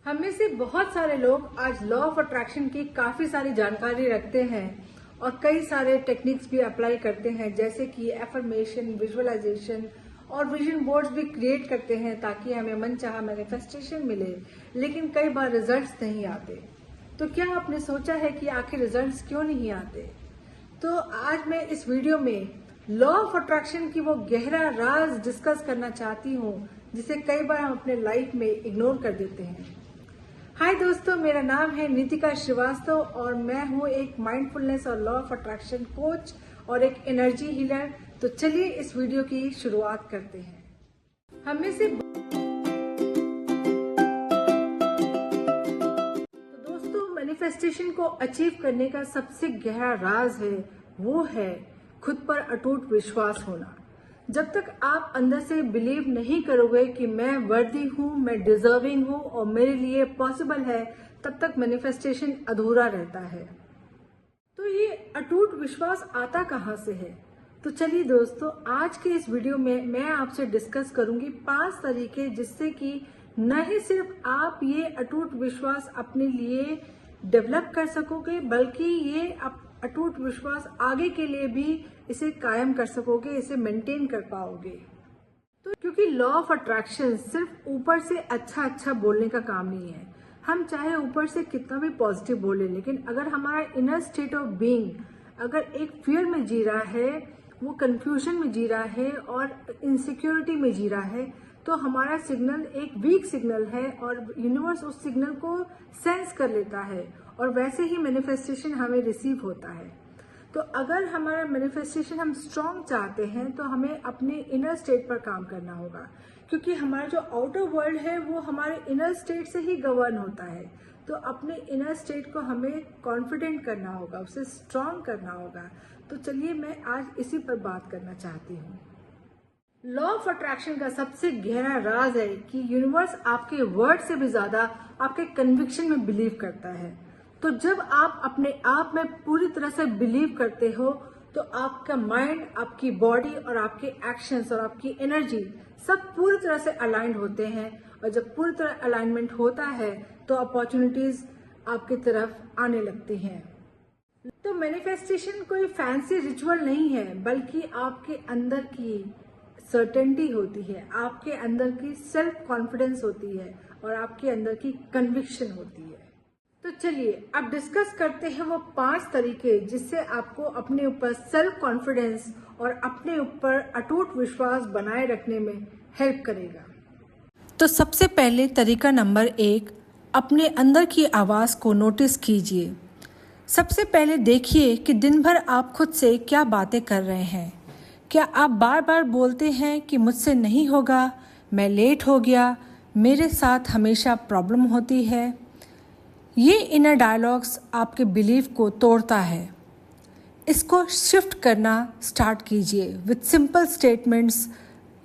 हम में से बहुत सारे लोग आज लॉ ऑफ अट्रैक्शन की काफी सारी जानकारी रखते हैं और कई सारे टेक्निक्स भी अप्लाई करते हैं, जैसे कि एफर्मेशन, विजुअलाइजेशन और विजन बोर्ड्स भी क्रिएट करते हैं ताकि हमें मनचाहा मैनिफेस्टेशन मिले। लेकिन कई बार रिजल्ट्स नहीं आते। तो क्या आपने सोचा है कि आखिर रिजल्ट्स क्यों नहीं आते? तो आज मैं इस वीडियो में लॉ ऑफ अट्रैक्शन की वो गहरा राज डिस्कस करना चाहती हूँ जिसे कई बार हम अपने लाइफ में इग्नोर कर देते हैं। हाय दोस्तों, मेरा नाम है नितिका श्रीवास्तव और मैं हूँ एक माइंडफुलनेस और लॉ ऑफ अट्रैक्शन कोच और एक एनर्जी हीलर। तो चलिए इस वीडियो की शुरुआत करते हैं। हम में से तो दोस्तों, मैनिफेस्टेशन को अचीव करने का सबसे गहरा राज है वो है खुद पर अटूट विश्वास होना। जब तक आप अंदर से बिलीव नहीं करोगे कि मैं वर्दी हूँ, मैं डिजर्विंग हूँ और मेरे लिए पॉसिबल है, तब तक मैनिफेस्टेशन अधूरा रहता है। तो ये अटूट विश्वास आता कहाँ से है? तो चलिए दोस्तों, आज के इस वीडियो में मैं आपसे डिस्कस करूंगी 5 तरीके जिससे कि न ही सिर्फ आप ये अटूट विश्वास अपने लिए डेवलप कर सकोगे, बल्कि ये अटूट विश्वास आगे के लिए भी इसे कायम कर सकोगे, इसे मेंटेन कर पाओगे। तो क्योंकि लॉ ऑफ अट्रैक्शन सिर्फ ऊपर से अच्छा बोलने का काम नहीं है। हम चाहे ऊपर से कितना भी पॉजिटिव बोले, लेकिन अगर हमारा इनर स्टेट ऑफ बीइंग अगर एक फियर में जी रहा है, वो कंफ्यूजन में जी रहा है और इनसिक्योरिटी में जी रहा है, तो हमारा सिग्नल एक वीक सिग्नल है और यूनिवर्स उस सिग्नल को सेंस कर लेता है और वैसे ही मैनिफेस्टेशन हमें रिसीव होता है। तो अगर हमारा मैनिफेस्टेशन हम स्ट्रॉन्ग चाहते हैं तो हमें अपने इनर स्टेट पर काम करना होगा, क्योंकि हमारा जो आउटर वर्ल्ड है वो हमारे इनर स्टेट से ही गवर्न होता है। तो अपने इनर स्टेट को हमें कॉन्फिडेंट करना होगा, उसे स्ट्रॉन्ग करना होगा। तो चलिए मैं आज इसी पर बात करना चाहती हूँ। लॉ ऑफ अट्रैक्शन का सबसे गहरा राज है कि यूनिवर्स आपके वर्ड से भी ज्यादा आपके कन्विक्शन में बिलीव करता है। तो जब आप अपने आप में पूरी तरह से बिलीव करते हो तो आपका माइंड, आपकी बॉडी और आपके एक्शंस और आपकी एनर्जी सब पूरी तरह से अलाइंड होते हैं। और जब पूरी तरह अलाइनमेंट होता है तो अपॉर्चुनिटीज आपकी तरफ आने लगती हैं। तो मैनिफेस्टेशन कोई फैंसी रिचुअल नहीं है, बल्कि आपके अंदर की सर्टेनिटी होती है, आपके अंदर की सेल्फ कॉन्फिडेंस होती है और आपके अंदर की कन्विक्शन होती है। तो चलिए अब डिस्कस करते हैं वो 5 तरीके जिससे आपको अपने ऊपर सेल्फ कॉन्फिडेंस और अपने ऊपर अटूट विश्वास बनाए रखने में हेल्प करेगा। तो सबसे पहले तरीका नंबर 1, अपने अंदर की आवाज़ को नोटिस कीजिए। सबसे पहले देखिए कि दिन भर आप खुद से क्या बातें कर रहे हैं। क्या आप बार बार बोलते हैं कि मुझसे नहीं होगा, मैं लेट हो गया, मेरे साथ हमेशा प्रॉब्लम होती है? ये इनर डायलॉग्स आपके बिलीफ को तोड़ता है। इसको शिफ्ट करना स्टार्ट कीजिए विथ सिंपल स्टेटमेंट्स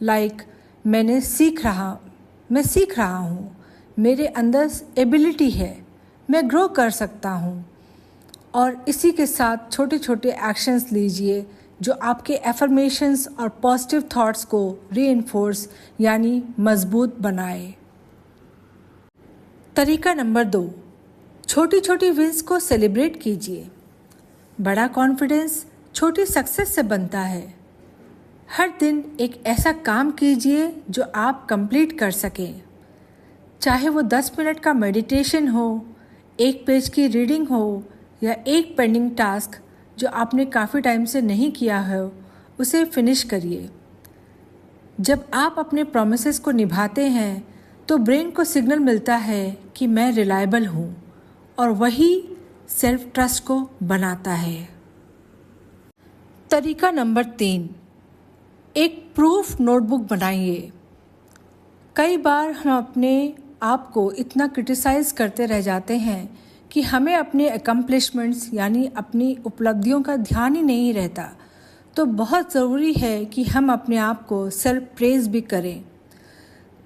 लाइक मैं सीख रहा हूँ, मेरे अंदर एबिलिटी है, मैं ग्रो कर सकता हूँ। और इसी के साथ छोटे छोटे एक्शंस लीजिए जो आपके एफर्मेशंस और पॉजिटिव थॉट्स को रीइंफोर्स यानी मजबूत बनाए। तरीका नंबर 2, छोटी छोटी विंस को सेलिब्रेट कीजिए। बड़ा कॉन्फिडेंस छोटी सक्सेस से बनता है। हर दिन एक ऐसा काम कीजिए जो आप कंप्लीट कर सकें, चाहे वो 10 मिनट का मेडिटेशन हो, 1 पेज की रीडिंग हो या एक पेंडिंग टास्क जो आपने काफ़ी टाइम से नहीं किया है, उसे फिनिश करिए। जब आप अपने प्रॉमिसेस को निभाते हैं तो ब्रेन को सिग्नल मिलता है कि मैं रिलायबल हूँ और वही सेल्फ ट्रस्ट को बनाता है। तरीका नंबर 3, एक प्रूफ नोटबुक बनाइए। कई बार हम अपने आप को इतना क्रिटिसाइज करते रह जाते हैं कि हमें अपने अकम्प्लिशमेंट्स यानी अपनी उपलब्धियों का ध्यान ही नहीं रहता। तो बहुत ज़रूरी है कि हम अपने आप को सेल्फ प्रेज भी करें।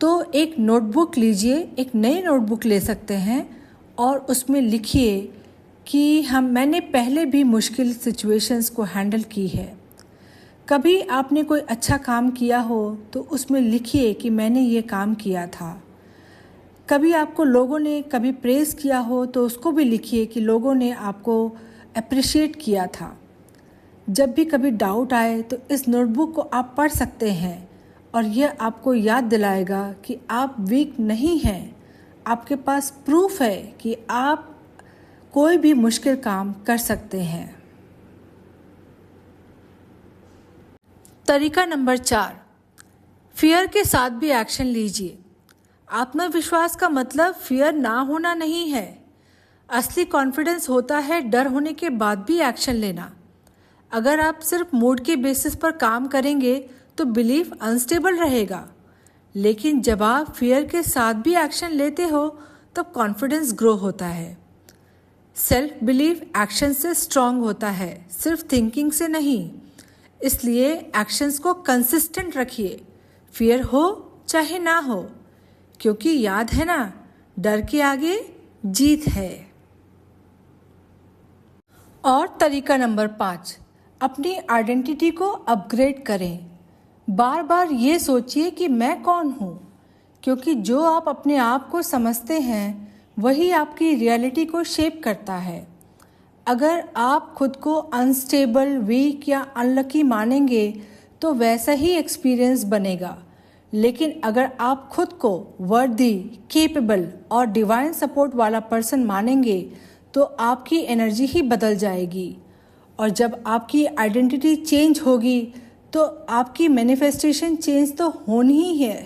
तो एक नोटबुक लीजिए, एक नई नोटबुक ले सकते हैं और उसमें लिखिए कि मैंने पहले भी मुश्किल सिचुएशंस को हैंडल की है। कभी आपने कोई अच्छा काम किया हो तो उसमें लिखिए कि मैंने ये काम किया था। कभी आपको लोगों ने कभी प्रेज़ किया हो तो उसको भी लिखिए कि लोगों ने आपको अप्रिशिएट किया था। जब भी कभी डाउट आए तो इस नोटबुक को आप पढ़ सकते हैं और यह आपको याद दिलाएगा कि आप वीक नहीं हैं। आपके पास प्रूफ है कि आप कोई भी मुश्किल काम कर सकते हैं। तरीका नंबर 4, फियर के साथ भी एक्शन लीजिए। आत्मविश्वास का मतलब फियर ना होना नहीं है। असली कॉन्फिडेंस होता है डर होने के बाद भी एक्शन लेना। अगर आप सिर्फ मूड के बेसिस पर काम करेंगे तो बिलीफ अनस्टेबल रहेगा, लेकिन जब आप फियर के साथ भी एक्शन लेते हो तब कॉन्फिडेंस ग्रो होता है। सेल्फ बिलीफ एक्शन से स्ट्रांग होता है, सिर्फ थिंकिंग से नहीं। इसलिए एक्शंस को कंसिस्टेंट रखिए, फियर हो चाहे ना हो, क्योंकि याद है ना, डर के आगे जीत है। और तरीका नंबर 5, अपनी आइडेंटिटी को अपग्रेड करें। बार बार ये सोचिए कि मैं कौन हूँ, क्योंकि जो आप अपने आप को समझते हैं वही आपकी रियलिटी को शेप करता है। अगर आप खुद को अनस्टेबल, वीक या अनलकी मानेंगे तो वैसा ही एक्सपीरियंस बनेगा। लेकिन अगर आप खुद को वर्दी, केपेबल और डिवाइन सपोर्ट वाला पर्सन मानेंगे तो आपकी एनर्जी ही बदल जाएगी। और जब आपकी आइडेंटिटी चेंज होगी तो आपकी मैनिफेस्टेशन चेंज तो होनी ही है।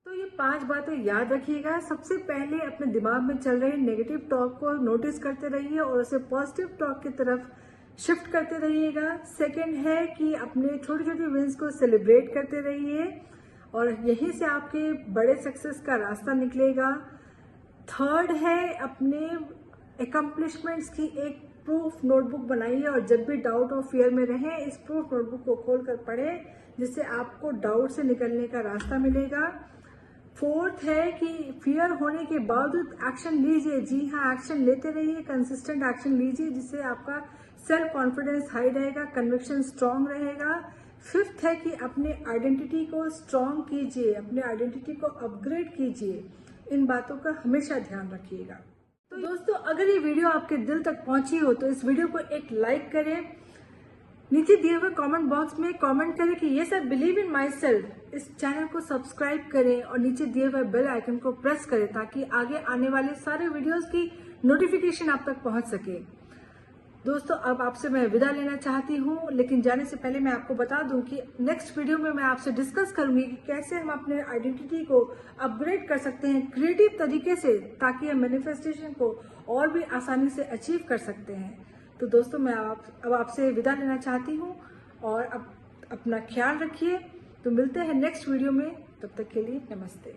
तो ये 5 बातें याद रखिएगा। सबसे पहले अपने दिमाग में चल रहे नेगेटिव टॉक को नोटिस करते रहिए और उसे पॉजिटिव टॉक की तरफ शिफ्ट करते रहिएगा। सेकंड है कि अपने छोटी छोटी विंस को सेलिब्रेट करते रहिए और यहीं से आपके बड़े सक्सेस का रास्ता निकलेगा। थर्ड है, अपने एकम्प्लिशमेंट्स की एक प्रूफ नोटबुक बनाइए और जब भी डाउट और फियर में रहें इस प्रूफ नोटबुक को खोलकर पढ़ें, जिससे आपको डाउट से निकलने का रास्ता मिलेगा। फोर्थ है कि फियर होने के बावजूद एक्शन लीजिए। जी हाँ, एक्शन लेते रहिए, कंसिस्टेंट एक्शन लीजिए, जिससे आपका सेल्फ कॉन्फिडेंस हाई रहेगा, कन्विक्शन स्ट्रांग रहेगा। फिफ्थ है कि अपने आइडेंटिटी को स्ट्रांग कीजिए, अपने आइडेंटिटी को अपग्रेड कीजिए। इन बातों का हमेशा ध्यान रखिएगा। तो दोस्तों, अगर ये वीडियो आपके दिल तक पहुंची हो तो इस वीडियो को एक लाइक करें, नीचे दिए हुए कमेंट बॉक्स में कमेंट करें कि yes I believe in my self. इस चैनल को सब्सक्राइब करें और नीचे दिए हुए बेल आइकन को प्रेस करें ताकि आगे आने वाले सारे वीडियोस की नोटिफिकेशन आप तक पहुंच सके। दोस्तों, अब आपसे मैं विदा लेना चाहती हूँ, लेकिन जाने से पहले मैं आपको बता दूं कि नेक्स्ट वीडियो में मैं आपसे डिस्कस करूंगी कि कैसे हम अपने आइडेंटिटी को अपग्रेड कर सकते हैं क्रिएटिव तरीके से, ताकि हम मैनिफेस्टेशन को और भी आसानी से अचीव कर सकते हैं। तो दोस्तों, मैं अब आपसे विदा लेना चाहती हूँ और अब अपना ख्याल रखिए। तो मिलते हैं नेक्स्ट वीडियो में, तब तक के लिए नमस्ते।